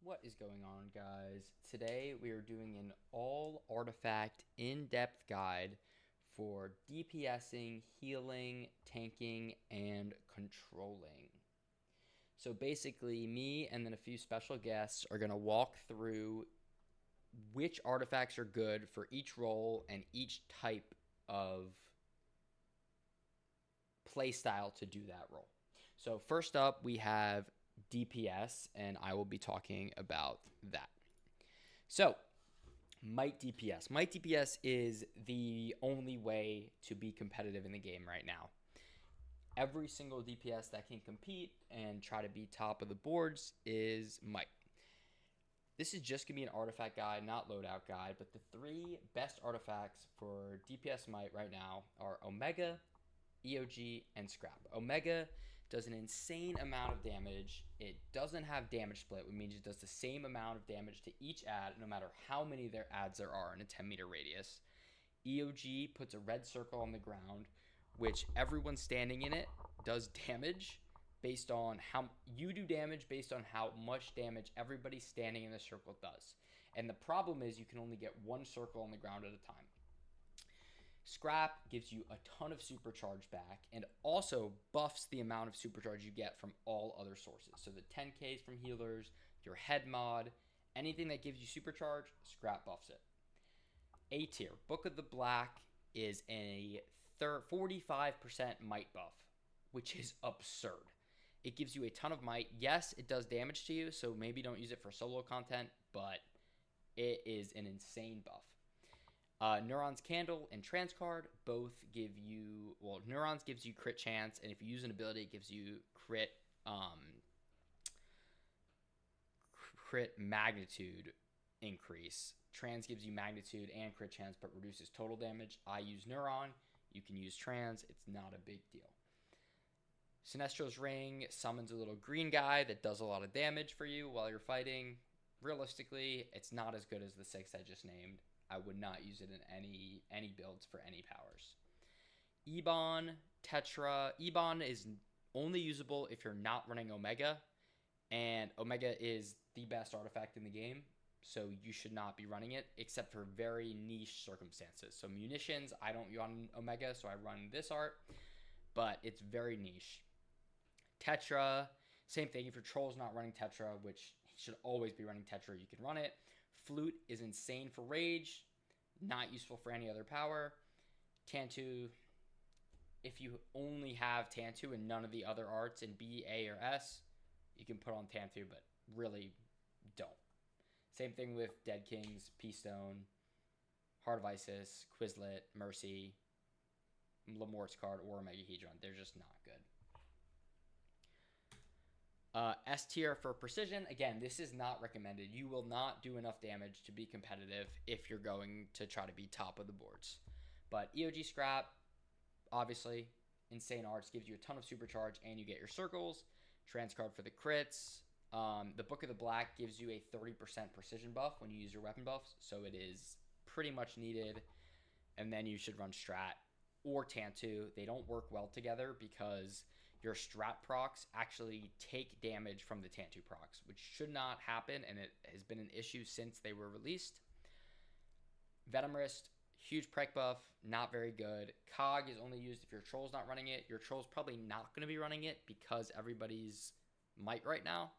What is going on, guys? Today we are doing an all artifact in-depth guide for DPSing, healing, tanking, and controlling. So basically, me and then a few special guests are going to walk through which artifacts are good for each role and each type of playstyle to do that role. So first up, we have DPS, and I will be talking about that. So, Might DPS. Might DPS is the only way to be competitive in the game right now. Every single DPS that can compete and try to be top of the boards is Might. This is just going to be an artifact guide, not loadout guide, but the three best artifacts for DPS Might right now are Omega, EOG, and Scrap. Omega does an insane amount of damage. It doesn't have damage split, which means it does the same amount of damage to each ad, no matter how many their ads there are in a 10-meter radius. EOG puts a red circle on the ground, which everyone standing in it does damage based on how you do damage based on how much damage everybody standing in the circle does. And the problem is you can only get one circle on the ground at a time. Scrap gives you a ton of supercharge back and also buffs the amount of supercharge you get from all other sources. So the 10Ks from healers, your head mod, anything that gives you supercharge, Scrap buffs it. A tier, Book of the Black is a 45% might buff, which is absurd. It gives you a ton of might. Yes, it does damage to you, so maybe don't use it for solo content, but it is an insane buff. Neuron's Candle and Transcard both give you, well, Neurons gives you crit chance, and if you use an ability, it gives you crit magnitude increase. Trans gives you magnitude and crit chance, but reduces total damage. I use Neuron. You can use Trans. It's not a big deal. Sinestro's Ring summons a little green guy that does a lot of damage for you while you're fighting. Realistically, it's not as good as the 6 I just named. I would not use it in any builds for any powers. Ebon, Tetra. Ebon is only usable if you're not running Omega, and Omega is the best artifact in the game, so you should not be running it except for very niche circumstances. So munitions, I don't run Omega, so I run this art, but it's very niche. Tetra, same thing. If your troll's not running Tetra, which he should always be running Tetra, you can run it. Flute is insane for rage, not useful for any other power. Tantu, if you only have Tantu and none of the other arts in B, A, or S, you can put on Tantu, but really don't. Same thing with Dead Kings, Peastone, Heart of Isis, Quizlet, Mercy, Lamort's card, or Omega Hedron. They're just not good. S tier for precision. Again, this is not recommended. You will not do enough damage to be competitive if you're going to try to be top of the boards. But EOG Scrap, obviously, insane arts, gives you a ton of supercharge and you get your circles. Transcard for the crits. The Book of the Black gives you a 30% precision buff when you use your weapon buffs, so it is pretty much needed. And then you should run Strat or Tantu. They don't work well together because your Strat procs actually take damage from the Tantu procs, which should not happen, and it has been an issue since they were released. Venomrist, huge prec buff, not very good. Cog is only used if your troll's not running it. Your troll's probably not going to be running it because everybody's might right now.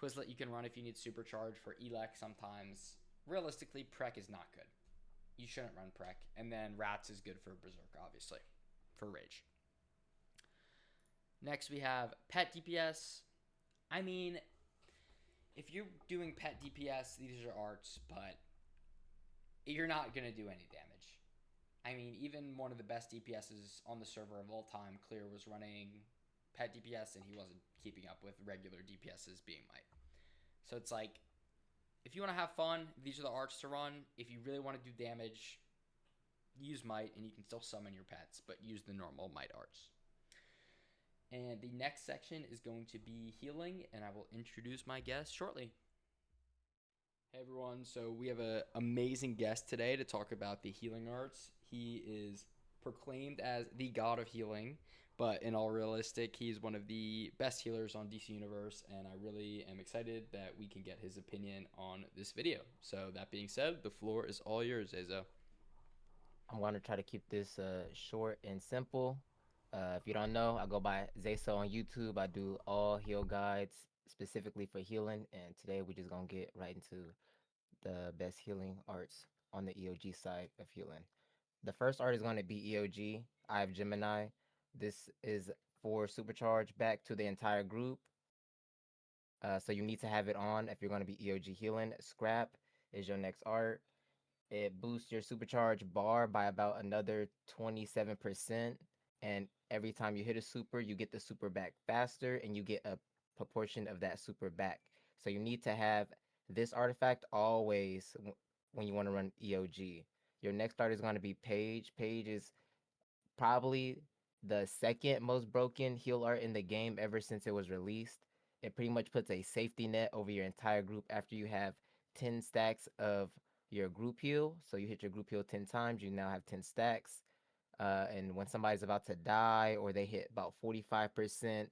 Quizlet you can run if you need supercharge for Elec sometimes. Realistically, prec is not good. You shouldn't run prec. And then Rats is good for Berserk, obviously, for rage. Next, we have Pet DPS. I mean, if you're doing Pet DPS, these are arts, but you're not going to do any damage. I mean, even one of the best DPSs on the server of all time, Clear, was running Pet DPS, and he wasn't keeping up with regular DPSs being Might. So it's like, if you want to have fun, these are the arts to run. If you really want to do damage, use Might, and you can still summon your pets, but use the normal Might arts. And the next section is going to be healing, and I will introduce my guest shortly. Hey everyone, so we have an amazing guest today to talk about the healing arts. He is proclaimed as the god of healing But in all realistic, he's one of the best healers on DC Universe, and I really am excited that we can get his opinion on this video. So that being said, the floor is all yours, Zayso. I'm going to try to keep this short and simple. If you don't know, I go by Zayso on YouTube. I do all heal guides specifically for healing, and today we're just going to get right into the best healing arts on the EOG side of healing. The first art is going to be EOG, Eye of Gemini. This is for supercharge back to the entire group. So you need to have it on if you're going to be EOG healing. Scrap is your next art. It boosts your supercharge bar by about another 27%. And every time you hit a super, you get the super back faster and you get a proportion of that super back. So you need to have this artifact always when you want to run EOG. Your next art is going to be Page. Page is probably the second most broken heal art in the game ever since it was released. It pretty much puts a safety net over your entire group after you have 10 stacks of your group heal. So you hit your group heal 10 times, you now have 10 stacks. And when somebody's about to die or they hit about 45%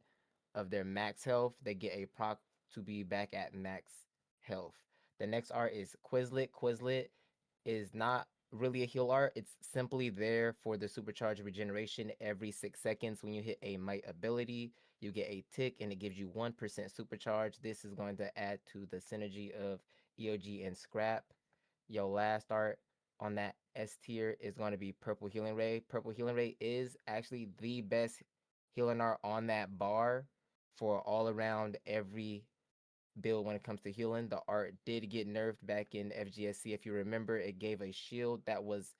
of their max health, they get a proc to be back at max health. The next art is Quizlet. Quizlet is not really a heal art. It's simply there for the supercharge regeneration every 6 seconds. When you hit a might ability, you get a tick and it gives you 1% supercharge. This is going to add to the synergy of EOG and Scrap. Your last art on that S tier is going to be Purple Healing Ray. Purple Healing Ray is actually the best healing art on that bar for all around every build when it comes to healing. The art did get nerfed back in FGSC. If you remember, it gave a shield that was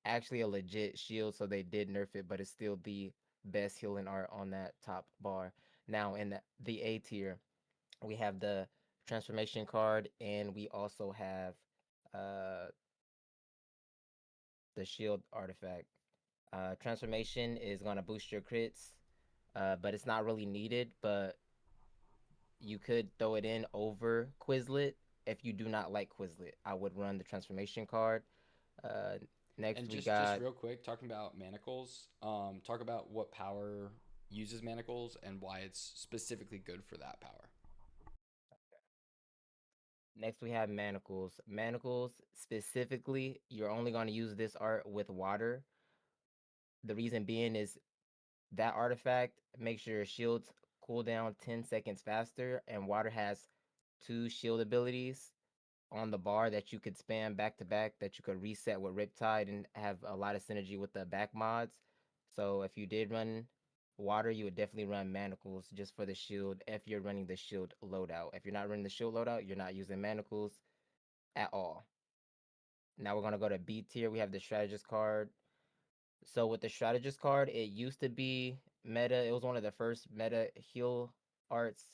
actually a legit shield, so they did nerf it, but it's still the best healing art on that top bar. Now, in the A tier, we have the transformation card, and we also have uh, the shield artifact. Transformation is going to boost your crits, but it's not really needed. But you could throw it in over Quizlet if you do not like Quizlet. I would run the transformation card. Uh, Next, And we just got real quick, talking about manacles, talk about what power uses manacles and why it's specifically good for that power. next we have manacles. Manacles specifically, you're only going to use this art with water. The reason being is that artifact makes your shields cool down 10 seconds faster, and water has two shield abilities on the bar that you could spam back to back that you could reset with Riptide and have a lot of synergy with the back mods. So if you did run water, you would definitely run manacles just for the shield if you're running the shield loadout. If you're not running the shield loadout, you're not using manacles at all. Now we're gonna go to B tier. We have the strategist card. So with the strategist card, it used to be meta. It was one of the first meta heal arts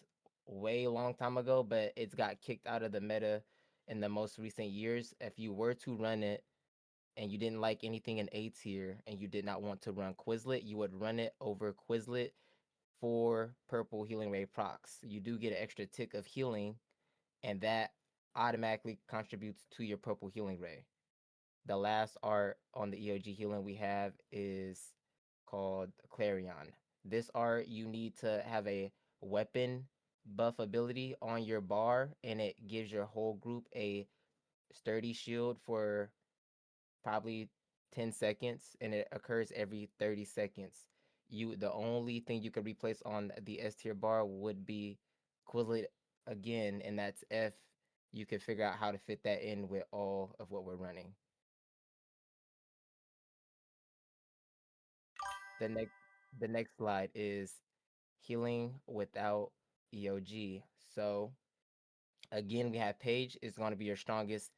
way long time ago, but it's got kicked out of the meta in the most recent years. If you were to run it and you didn't like anything in A tier and you did not want to run Quizlet, you would run it over Quizlet for purple healing ray procs. You do get an extra tick of healing, and that automatically contributes to your purple healing ray. The last art on the EOG healing we have is called Clarion. This art, you need to have a weapon buff ability on your bar, and it gives your whole group a sturdy shield for probably 10 seconds, and it occurs every 30 seconds. The only thing you could replace on the S tier bar would be Quizlet again, and that's if you could figure out how to fit that in with all of what we're running. The next the next slide is healing without EOG. So again, we have Page is going to be your strongest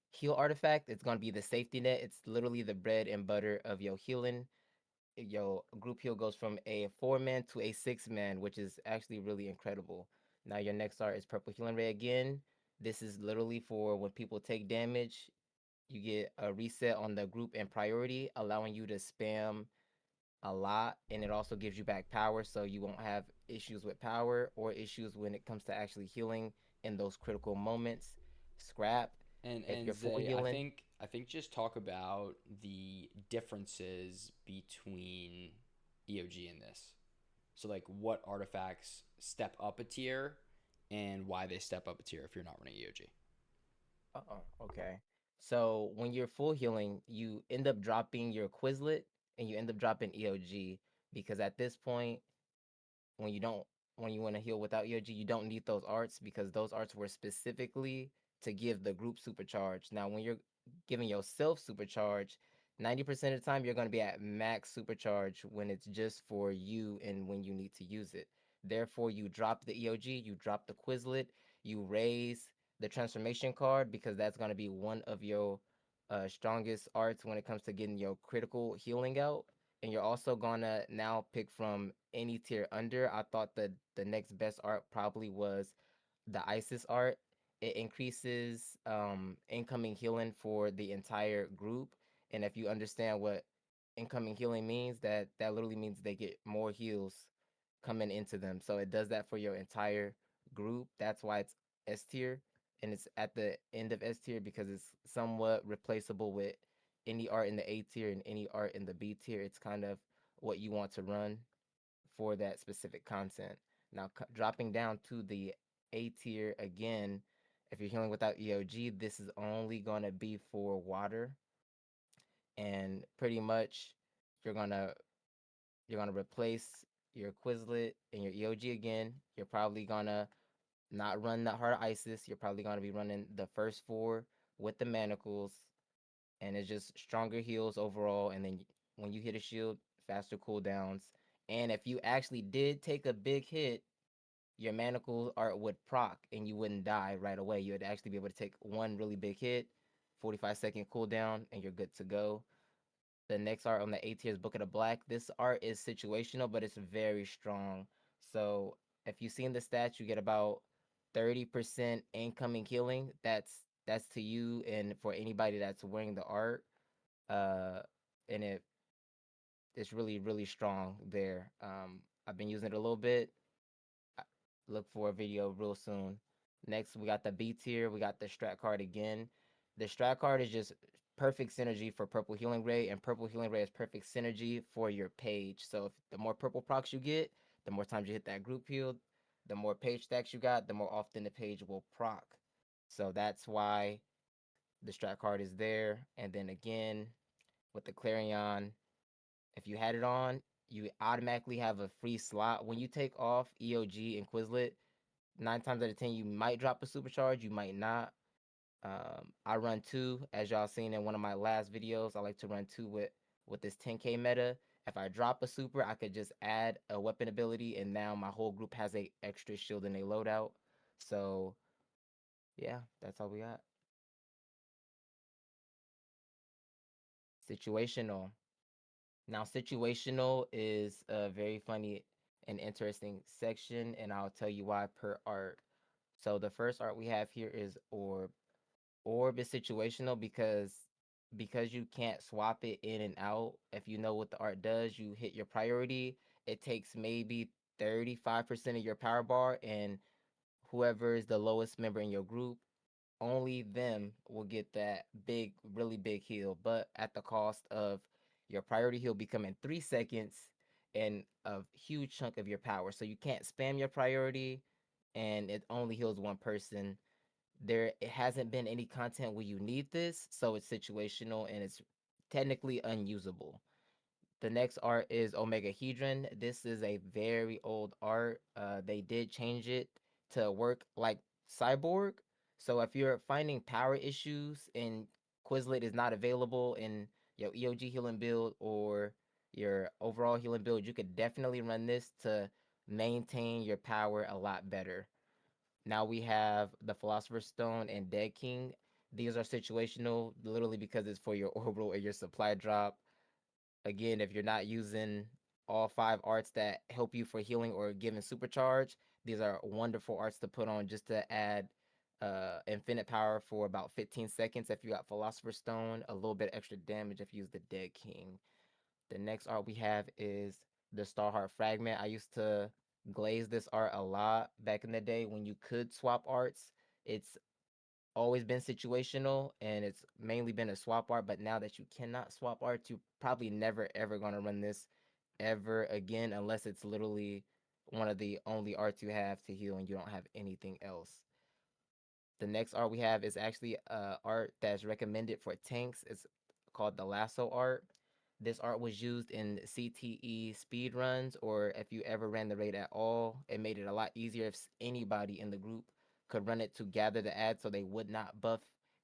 heal artifact. It's going to be the safety net. It's literally the bread and butter of your healing. Your group heal goes from a 4-man to a 6-man, which is actually really incredible. Now your next art is Purple Healing Ray again. This is literally for when people take damage. You get a reset on the group and priority, allowing you to spam a lot, and it also gives you back power, so you won't have issues with power or issues when it comes to actually healing in those critical moments. Scrap if And you're full Zay, healing. I think just talk about the differences between EOG and this. So like what artifacts step up a tier and why they step up a tier if you're not running EOG. Oh, okay. So when you're full healing, you end up dropping your Quizlet and you end up dropping EOG because at this point, when you don't when you want to heal without EOG, you don't need those arts because those arts were specifically to give the group supercharge. Now, when you're giving yourself supercharge, 90% of the time you're going to be at max supercharge when it's just for you and when you need to use it. Therefore, you drop the EOG, you drop the Quizlet, you raise the transformation card because that's going to be one of your strongest arts when it comes to getting your critical healing out, and you're also gonna now pick from any tier under. I thought that the next best art probably was the Isis art. It increases incoming healing for the entire group, and if you understand what incoming healing means, that literally means they get more heals coming into them. So it does that for your entire group. That's why it's S tier, and it's at the end of S tier because it's somewhat replaceable with any art in the A tier and any art in the B tier. It's kind of what you want to run for that specific content. Now, dropping down to the A tier again, if you're healing without EOG, this is only going to be for water, and pretty much you're gonna you're gonna replace your Quizlet and your EOG again. You're probably gonna not run that hard ISIS. You're probably gonna be running the first four with the manacles, and it's just stronger heals overall. And then when you hit a shield, faster cooldowns. And if you actually did take a big hit, your manacle art would proc and you wouldn't die right away. You would actually be able to take one really big hit, 45-second cooldown, and you're good to go. The next art on the A tier is Book of the Black. This art is situational, but it's very strong. So if you've seen the stats, you get about 30% incoming healing. That's to you and for anybody that's wearing the art. Uh, and it's really strong there. I've been using it a little bit. Look for a video real soon. Next, we got the B tier. We got the strat card again. The strat card is just perfect synergy for purple healing ray, and purple healing ray is perfect synergy for your page. So if the more purple procs you get, the more times you hit that group heal, the more page stacks you got, the more often the page will proc. So that's why the strat card is there. And then again, with the Clarion, if you had it on, you automatically have a free slot. When you take off EOG and Quizlet, 9 times out of 10 you might drop a supercharge, you might not. I run two, as y'all seen in one of my last videos. I like to run two with this 10k meta. If I drop a super, I could just add a weapon ability, and now my whole group has a extra shield in a loadout. So yeah, that's all we got. Situational. Now, situational is a very funny and interesting section, and I'll tell you why per art. So the first art we have here is Orb. Orb is situational because you can't swap it in and out. If you know what the art does, you hit your priority. It takes maybe 35% of your power bar, and whoever is the lowest member in your group, only them will get that big, really big heal, but at the cost of your priority heal becoming 3 seconds and a huge chunk of your power. So you can't spam your priority, and it only heals one person. There it hasn't been any content where you need this, so it's situational and it's technically unusable. The next art is Omega Hedron. This is a very old art. They did change it to work like Cyborg. So if you're finding power issues and Quizlet is not available in your EOG healing build or your overall healing build, you could definitely run this to maintain your power a lot better. Now we have the Philosopher's Stone and Dead King. These are situational, literally because it's for your orbital or your supply drop. Again, if you're not using all five arts that help you for healing or giving supercharge, these are wonderful arts to put on just to add infinite power for about 15 seconds if you got Philosopher's Stone, a little bit extra damage if you use the Dead King. The next art we have is the Starheart Fragment. I used to glaze this art a lot back in the day when you could swap arts. It's always been situational and it's mainly been a swap art, but now that you cannot swap art, you probably never ever gonna run this ever again unless it's literally one of the only arts you have to heal and you don't have anything else. The next art we have is actually art that's recommended for tanks. It's called the lasso art. This art was used in CTE speed runs, or if you ever ran the raid at all. It made it a lot easier if anybody in the group could run it to gather the ad so they would not buff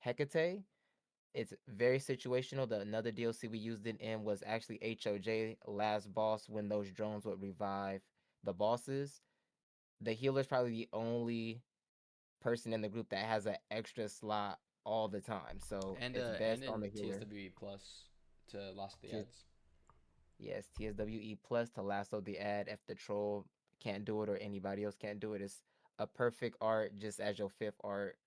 Hecate. It's very situational. The another DLC we used it in was actually HOJ last boss when those drones would revive the bosses. The healer is probably the only person in the group that has an extra slot all the time. So it's And best on in the healer. TSWE plus to last the T- ads. yes, TSWE plus to lasso the ad if the troll can't do it or anybody else can't do it. It's a perfect art just as your fifth art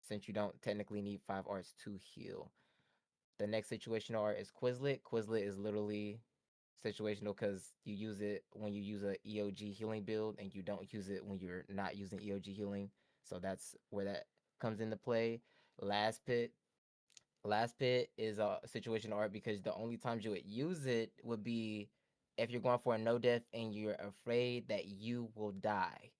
since you don't technically need five arts to heal. The next situational art is Quizlet. Quizlet is literally situational because you use it when you use a EOG healing build and you don't use it when you're not using EOG healing. So that's where that comes into play. Last pit. Last pit is a situational art because the only times you would use it would be if you're going for a no death and you're afraid that you will die.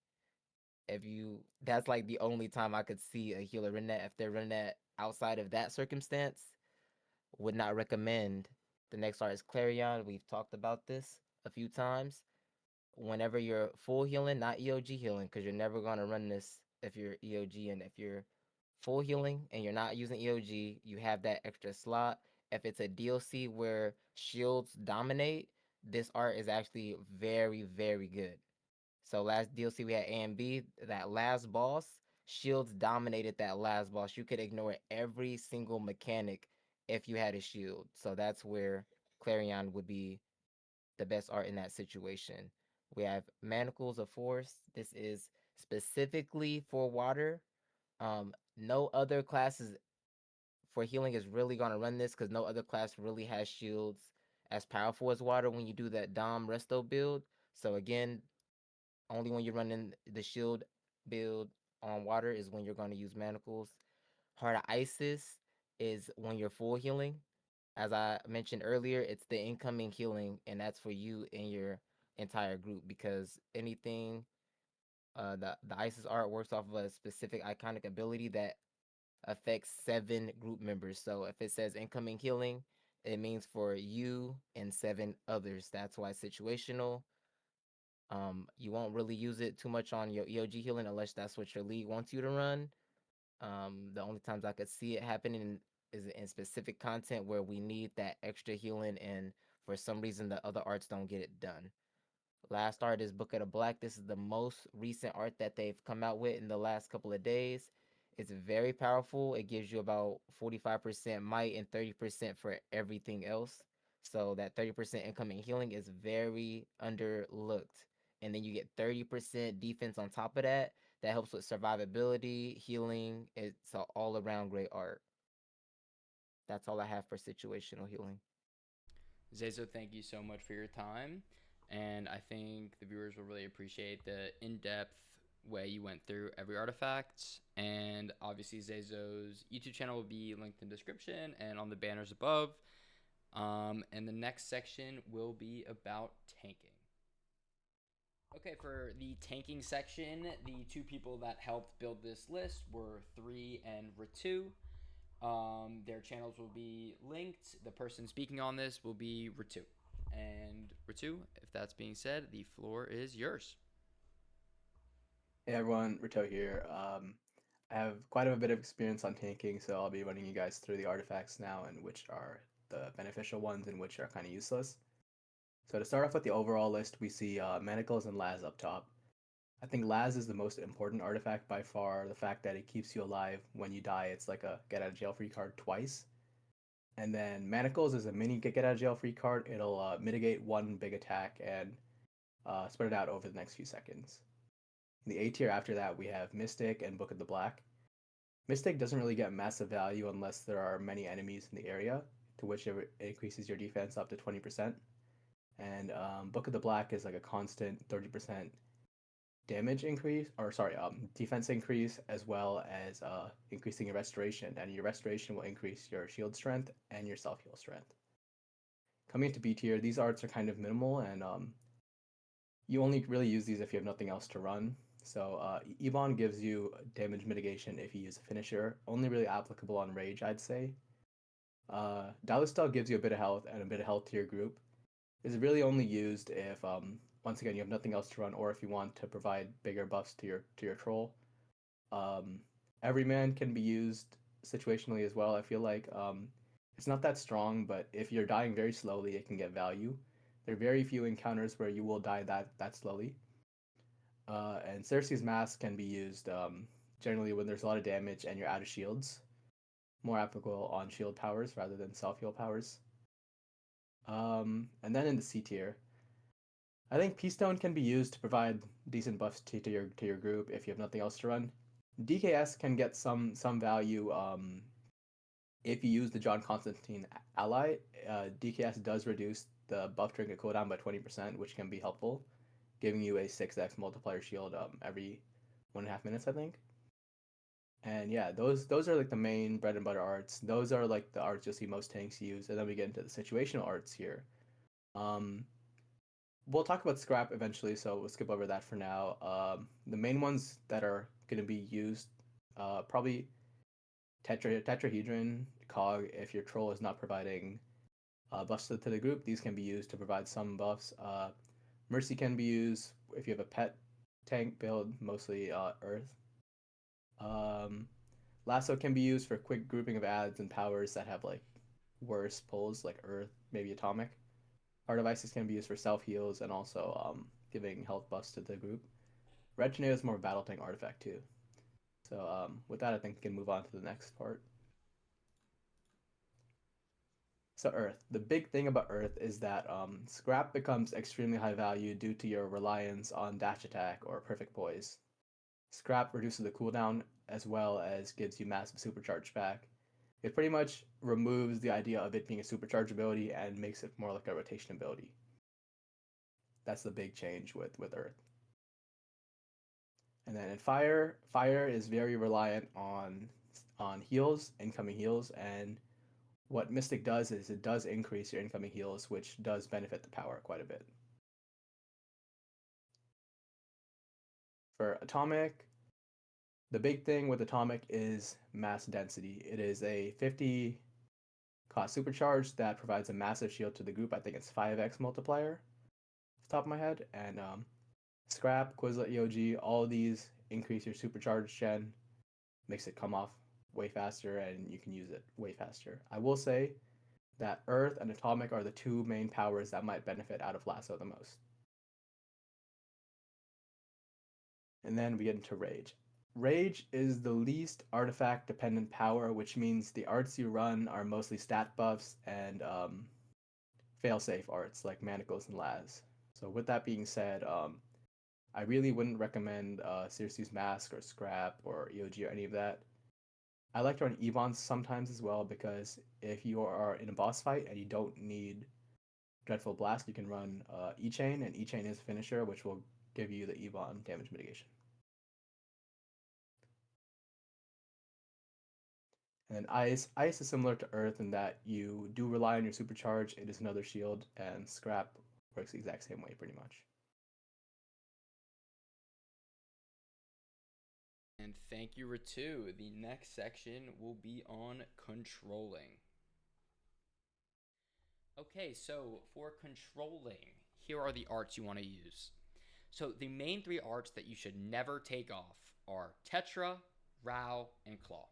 If you, that's like the only time I could see a healer run that. If they're running that outside of that circumstance, would not recommend. The next art is Clarion. We've talked about this a few times. Whenever you're full healing, not EOG healing, because you're never gonna run this if you're EOG, and if you're full healing and you're not using EOG, you have that extra slot. If it's a DLC where shields dominate, this art is actually very, very good. So last DLC we had A and B, that last boss, shields dominated that last boss. You could ignore every single mechanic if you had a shield. So that's where Clarion would be the best art in that situation. We have Manacles of Force. This is specifically for water. No other classes for healing is really gonna run this because no other class really has shields as powerful as water when you do that Dom Resto build. So again, only when you're running the shield build on water is when you're gonna use manacles. Heart of Isis is when you're full healing. As I mentioned earlier, it's the incoming healing, and that's for you and your entire group because anything the Isis art works off of a specific iconic ability that affects 7 group members. So if it says incoming healing, it means for you and 7 others. That's why it's situational. You won't really use it too much on your EOG healing unless that's what your league wants you to run. The only times I could see it happening is in specific content where we need that extra healing, and for some reason the other arts don't get it done. Last art is Book of the Black. This is the most recent art that they've come out with in the last couple of days. It's very powerful. It gives you about 45% might and 30% for everything else. So that 30% incoming healing is very underlooked. And then you get 30% defense on top of that. That helps with survivability, healing. It's an all around great art. That's all I have for situational healing. Zayso, thank you so much for your time. And I think the viewers will really appreciate the in depth way you went through every artifact. And obviously, Zayso's YouTube channel will be linked in the description and on the banners above. And the next section will be about tanking. Okay, for the tanking section, the two people that helped build this list were 3 and Rettou. Their channels will be linked. The person speaking on this will be Rettou. And Rettou, if that's being said, the floor is yours. Hey everyone, Rettou here. I have quite a bit of experience on tanking, so I'll be running you guys through the artifacts now and which are the beneficial ones and which are kind of useless. So to start off with the overall list, we see Manacles and Laz up top. I think Laz is the most important artifact by far. The fact that it keeps you alive when you die, it's like a get out of jail free card twice. And then Manacles is a mini get out of jail free card. It'll mitigate one big attack and spread it out over the next few seconds. In the A tier after that, we have Mystic and Book of the Black. Mystic doesn't really get massive value unless there are many enemies in the area, to which it increases your defense up to 20%. And Book of the Black is like a constant 30% damage increase, or sorry, defense increase, as well as increasing your restoration. And your restoration will increase your shield strength and your self heal strength. Coming into B tier, these arts are kind of minimal, and you only really use these if you have nothing else to run. So Ebon gives you damage mitigation if you use a finisher, only really applicable on Rage, I'd say. Dalistel gives you a bit of health and a bit of health to your group. Is really only used if once again you have nothing else to run, or if you want to provide bigger buffs to your troll. Um, Everyman can be used situationally as well. I feel like it's not that strong, but if you're dying very slowly, it can get value. There are very few encounters where you will die that slowly. And Cersei's Mask can be used generally when there's a lot of damage and you're out of shields. More applicable on shield powers rather than self heal powers. And then in the C tier, I think Peastone can be used to provide decent buffs to your group if you have nothing else to run. DKS can get some value if you use the John Constantine ally. DKS does reduce the buff trinket cooldown by 20%, which can be helpful, giving you a 6x multiplier shield every 1.5 minutes, I think. And yeah, those are like the main bread and butter arts. Those are like the arts you'll see most tanks use, and then we get into the situational arts here. We'll talk about scrap eventually, so we'll skip over that for now. The main ones that are going to be used, probably tetrahedron, cog. If your troll is not providing buffs to the group, these can be used to provide some buffs. Mercy can be used if you have a pet tank build, mostly Earth. Lasso can be used for quick grouping of adds and powers that have like worse pulls, like Earth, maybe Atomic. Our devices can be used for self heals and also giving health buffs to the group. Red Tornado is more of a battle tank artifact too. So with that, I think we can move on to the next part. So Earth. The big thing about Earth is that Scrap becomes extremely high value due to your reliance on dash attack or perfect poise. Scrap reduces the cooldown as well as gives you massive supercharge back. It pretty much removes the idea of it being a supercharge ability and makes it more like a rotation ability. That's the big change with Earth. And then in Fire is very reliant on heals, incoming heals, and what Mystic does is it does increase your incoming heals, which does benefit the power quite a bit. For Atomic, the big thing with Atomic is mass density. It is a 50 cost supercharge that provides a massive shield to the group. I think it's 5x multiplier off the top of my head. And Scrap, Quizlet, EOG, all of these increase your supercharge gen, makes it come off way faster, and you can use it way faster. I will say that Earth and Atomic are the two main powers that might benefit out of Lasso the most. And then we get into Rage. Rage is the least artifact dependent power, which means the arts you run are mostly stat buffs and failsafe arts like Manacles and Laz. So with that being said, I really wouldn't recommend Circe's Mask or Scrap or EOG or any of that. I like to run Ebons sometimes as well, because if you are in a boss fight and you don't need Dreadful Blast, you can run E-Chain, and E-Chain is a finisher, which will give you the Ebon damage mitigation. And then Ice. Ice is similar to Earth in that you do rely on your supercharge. It is another shield, and Scrap works the exact same way pretty much. And thank you, Rettou. The next section will be on controlling. Okay, so for controlling, here are the arts you want to use. So the main three arts that you should never take off are Tetra, Rao, and Claw.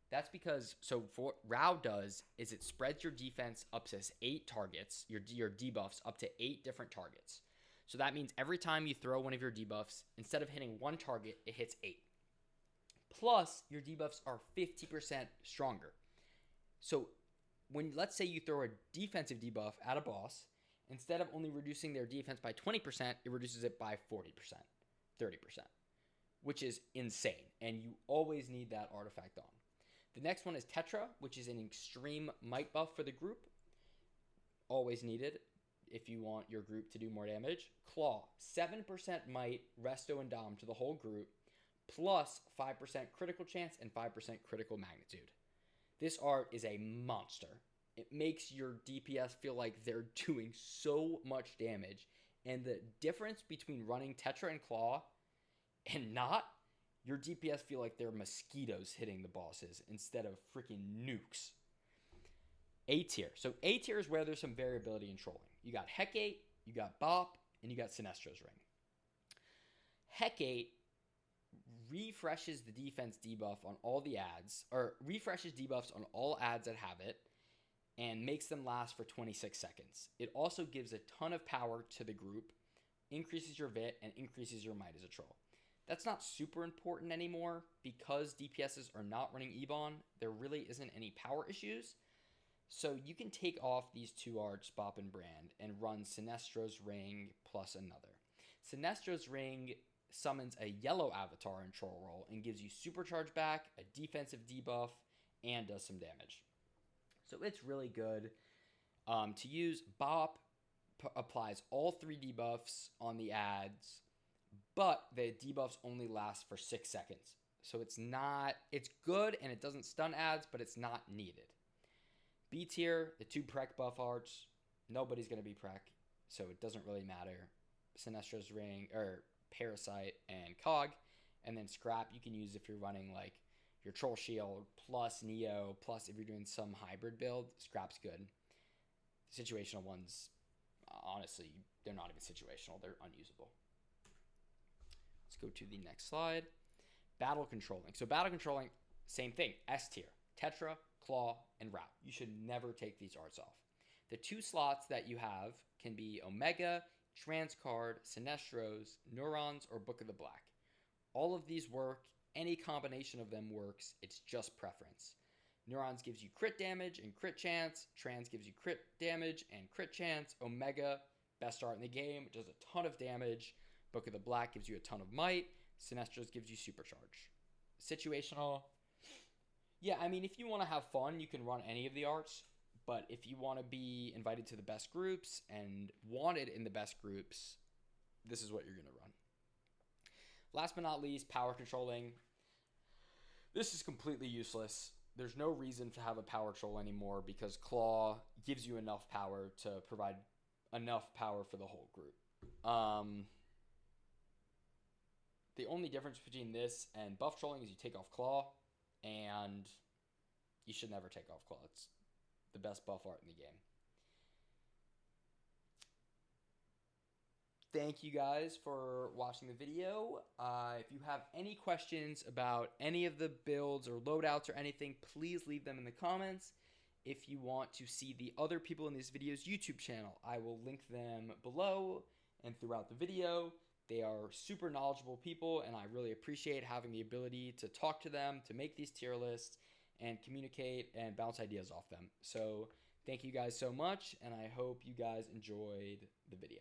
That's because, so for Rao does is it spreads your defense up to 8 targets, your debuffs up to 8 different targets. So that means every time you throw one of your debuffs, instead of hitting one target, it hits 8. Plus, your debuffs are 50% stronger. So when, let's say you throw a defensive debuff at a boss, instead of only reducing their defense by 20%, it reduces it by 40%, 30%, which is insane. And you always need that artifact on. The next one is Tetra, which is an extreme might buff for the group. Always needed if you want your group to do more damage. Claw, 7% might, resto, and dom to the whole group, plus 5% critical chance and 5% critical magnitude. This art is a monster. It makes your DPS feel like they're doing so much damage. And the difference between running Tetra and Claw and not, your DPS feel like they're mosquitoes hitting the bosses instead of freaking nukes. A tier. So A tier is where there's some variability in trolling. You got Hecate, you got Bop, and you got Sinestro's Ring. Hecate refreshes the defense debuff on all the ads, or refreshes debuffs on all ads that have it, and makes them last for 26 seconds. It also gives a ton of power to the group, increases your VIT, and increases your might as a troll. That's not super important anymore because DPSs are not running Ebon. There really isn't any power issues. So you can take off these two arts, Bop and Brand, and run Sinestro's Ring plus another. Sinestro's Ring summons a yellow avatar in troll roll and gives you supercharge back, a defensive debuff, and does some damage. So it's really good to use. Bop applies all 3 debuffs on the ads, but the debuffs only last for 6 seconds. So it's good and it doesn't stun ads, but it's not needed. B tier, the 2 Prec buff arts, nobody's going to be Prec, so it doesn't really matter. Sinestro's Ring, or Parasite and Cog, and then Scrap you can use if you're running like your Troll Shield plus Neo, plus if you're doing some hybrid build, Scrap's good. Situational ones, honestly, they're not even situational, they're unusable. Let's go to the next slide. Battle controlling. So battle controlling, same thing, S tier, Tetra, Claw, and Route. You should never take these arts off. The 2 slots that you have can be Omega, Transcard, Sinestro's, Neurons, or Book of the Black. All of these work. Any combination of them works. It's just preference. Neurons gives you crit damage and crit chance. Trans gives you crit damage and crit chance. Omega, best art in the game, does a ton of damage. Book of the Black gives you a ton of might. Sinestro's gives you supercharge. Situational. Yeah, I mean, if you want to have fun, you can run any of the arts. But if you want to be invited to the best groups and wanted in the best groups, this is what you're going to run. Last but not least, power controlling. This is completely useless. There's no reason to have a power troll anymore because Claw gives you enough power to provide enough power for the whole group. The only difference between this and buff trolling is you take off Claw, and you should never take off Claw. It's the best buff art in the game. Thank you guys for watching the video. If you have any questions about any of the builds or loadouts or anything, please leave them in the comments. If you want to see the other people in this video's YouTube channel, I will link them below and throughout the video. They are super knowledgeable people, and I really appreciate having the ability to talk to them, to make these tier lists, and communicate and bounce ideas off them. So thank you guys so much, and I hope you guys enjoyed the video.